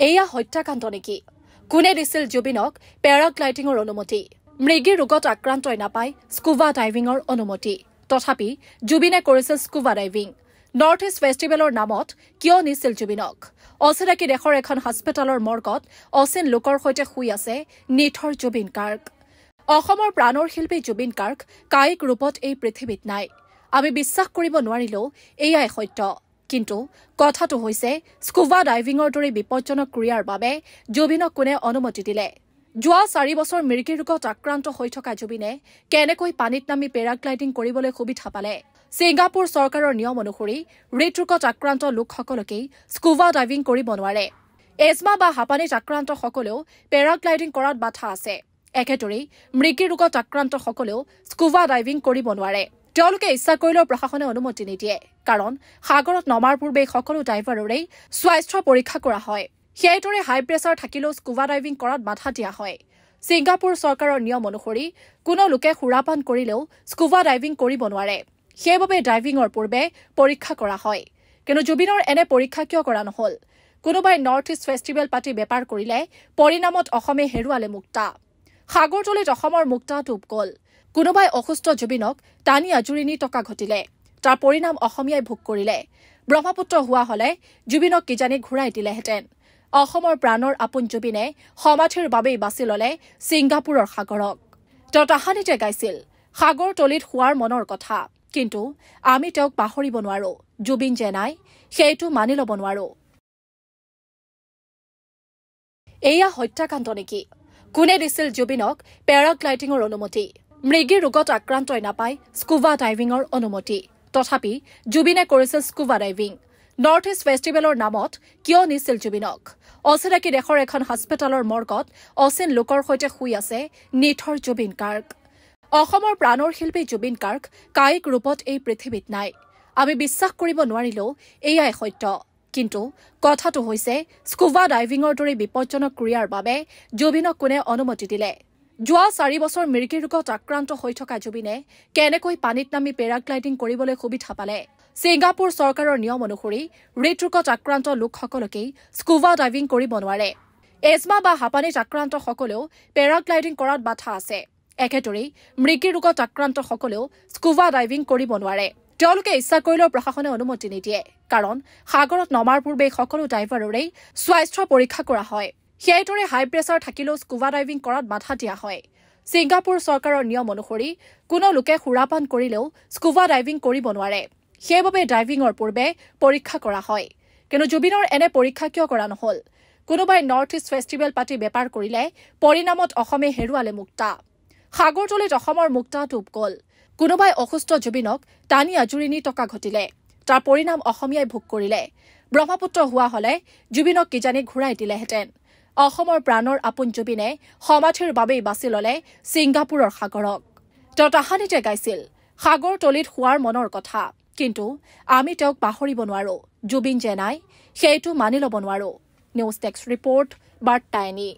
এয়া হত্যাকাণ্ড নেকি? কোনে দিছিল জুবিনক পেৰাগ্লাইডিঙৰ অনুমতি? মৃগী ৰোগত আক্ৰান্তই নাপায় স্কুবা ডাইভিঙৰ অনুমতি। তথাপি জুবিনে কৰিছিল স্কুবা ডাইভিং। নৰ্থ ইষ্ট ফেষ্টিভেলৰ নামত কিয় নিছিল জুবিনক? অচিনাকি দেশৰ এখন হাস্পতালৰ মৰ্গত অচিন লোকৰ সৈতে শুই আছে নিথৰ জুবিন গাৰ্গ। অসমৰ প্ৰাণৰ শিল্পী জুবিন গাৰ্গ কায়িক ৰূপত এই পৃথিৱীত নাই। আমি বিশ্বাস কৰিব নোৱাৰিলেও এয়াই সত্য। কিন্তু কথাটো হৈছে স্কুবা ডাইভিঙৰ দৰে বিপজ্জনক ক্ৰিয়াৰ বাবে জুবিনক কোনে অনুমতি দিলে? যোৱা 4 বছৰ মৃগী ৰোগত আক্ৰান্ত হৈ থকা জুবিনে কেনেকৈ পানীত নামি পেৰাগ্লাইডিং কৰিবলৈ সুবিধা পালে? ছিংগাপুৰ চৰকাৰৰ নিয়ম অনুসৰি হৃদৰোগত আক্ৰান্ত লোকসকলকেই স্কুবা ডাইভিং কৰিব নোৱাৰে। এজমা বা হাঁপানীত আক্ৰান্তসকলেও পেৰাগ্লাইডিং কৰাত বাধা আছে। একেদৰেই মৃগী ৰোগত আক্ৰান্তসকলেও স্কুবা ডাইভিং কৰিব নোৱাৰে। তেওঁলোকে ইচ্ছা কৰিলেও প্ৰশাসনে অনুমতি নিদিয়ে। কাৰণ সাগৰত নমাৰ পূৰ্বে সকলো ডাইভাৰৰেই স্বাস্থ্য পৰীক্ষা কৰা হয়। সেইদৰে হাই প্ৰেছাৰ থাকিলেও স্কুবা ডাইভিং কৰাত বাধা দিয়া হয়। ছিংগাপুৰ চৰকাৰৰ নিয়ম অনুসৰি কোনো লোকে সুৰাপান কৰিলেও স্কুবা ডাইভিং কৰিব নোৱাৰে। সেইবাবে ডাইভিঙৰ পূৰ্বে পৰীক্ষা কৰা হয়। কিন্তু জুবিনৰ এনে পৰীক্ষা কিয় কৰা নহল? কোনোবাই নৰ্থ ইষ্ট ফেষ্টিভেল পাতি বেপাৰ কৰিলে, পৰিণামত অসমে হেৰুৱালে মুক্তা। সাগৰতলিত অসমৰ মুক্তা ডুব গ'ল। কোনোবাই অসুস্থ জুবিনক টানি আজুৰি নি টকা ঘটিলে। তাৰ পৰিণাম অসমীয়াই ভোগ কৰিলে। ব্ৰহ্মপুত্ৰ হোৱা হলে জুবিনক কিজানি ঘূৰাই দিলেহেঁতেন। অসমৰ প্ৰাণৰ আপোন জুবিনে সমাধিৰ বাবেই বাছি ললে ছিংগাপুৰৰ সাগৰক। তেওঁ তাহানিতে গাইছিল সাগৰতলিত শোৱাৰ মনৰ কথা। কিন্তু আমি তেওঁক পাহৰিব নোৱাৰো। জুবিন যে নাই সেইটো মানি ল'ব নোৱাৰো। এয়া হত্যাকাণ্ড নেকি? কোনে দিছিল জুবিনক পেৰাগ্লাইডিঙৰ অনুমতি? মৃগী ৰোগত আক্ৰান্তই নাপায় স্কুবা ডাইভিঙৰ অনুমতি। তথাপি জুবিনে কৰিছিল স্কুবা ডাইভিং। নৰ্থ ইষ্ট ফেষ্টিভেলৰ নামত কিয় নিছিল জুবিনক? অচিনাকি দেশৰ এখন হাস্পতালৰ মৰ্গত অচিন লোকৰ সৈতে শুই আছে নিথৰ জুবিন গাৰ্গ। অসমৰ প্ৰাণৰ শিল্পী জুবিন গাৰ্গ কায়িক ৰূপত এই পৃথিৱীত নাই। আমি বিশ্বাস কৰিব নোৱাৰিলেও এয়াই সত্য। কিন্তু কথাটো হৈছে স্কুবা ডাইভিঙৰ দৰে বিপজ্জনক ক্ৰিয়াৰ বাবে জুবিনক কোনে অনুমতি দিলে? যোৱা 4 বছৰ মৃগী ৰোগত আক্ৰান্ত হৈ থকা জুবিনে কেনেকৈ পানীত নামি পেৰাগ্লাইডিং কৰিবলৈ সুবিধা পালে? ছিংগাপুৰ চৰকাৰৰ নিয়ম অনুসৰি হৃদৰোগত আক্ৰান্ত লোকসকলকেই স্কুবা ডাইভিং কৰিব নোৱাৰে। এজমা বা হাঁপানীত আক্ৰান্তসকলেও পেৰাগ্লাইডিং কৰাত বাধা আছে। একেদৰেই মৃগী ৰোগত আক্ৰান্তসকলেও স্কুবা ডাইভিং কৰিব নোৱাৰে। তেওঁলোকে ইচ্ছা কৰিলেও প্ৰশাসনে অনুমতি নিদিয়ে। কাৰণ সাগৰত নমাৰ পূৰ্বে সকলো ডাইভাৰৰেই স্বাস্থ্য পৰীক্ষা কৰা হয়। সেইদৰে হাই প্ৰেছাৰ থাকিলেও স্কুবা ডাইভিং কৰাত বাধা দিয়া হয়। ছিংগাপুৰ চৰকাৰৰ নিয়ম অনুসৰি কোনো লোকে সুৰাপান কৰিলেও স্কুবা ডাইভিং কৰিব নোৱাৰে। সেইবাবে ডাইভিঙৰ পূৰ্বে পৰীক্ষা কৰা হয়। কিন্তু জুবিনৰ এনে পৰীক্ষা কিয় কৰা নহল? কোনোবাই নৰ্থ ইষ্ট ফেষ্টিভেল পাতি বেপাৰ কৰিলে, পৰিণামত অসমে হেৰুৱালে মুক্তা। সাগৰতলিত অসমৰ মুক্তা ডুব গ'ল। কোনোবাই অসুস্থ জুবিনক টানি আজুৰি নি টকা ঘটিলে। তাৰ পৰিণাম অসমীয়াই ভোগ কৰিলে। ব্ৰহ্মপুত্ৰ হোৱা হলে জুবিনক কিজানি ঘূৰাই দিলেহেঁতেন। অসমৰ প্ৰাণৰ আপোন জুবিনে সমাধিৰ বাবেই বাছি ললে ছিংগাপুৰৰ সাগৰক। তেওঁ তাহানিতে গাইছিল সাগৰতলিত শোৱাৰ মনৰ কথা। কিন্তু আমি তেওঁক পাহৰিব নোৱাৰো। জুবিন যে নাই সেইটো মানি ল'ব নোৱাৰো। News desk report বাৰ্তাইনী।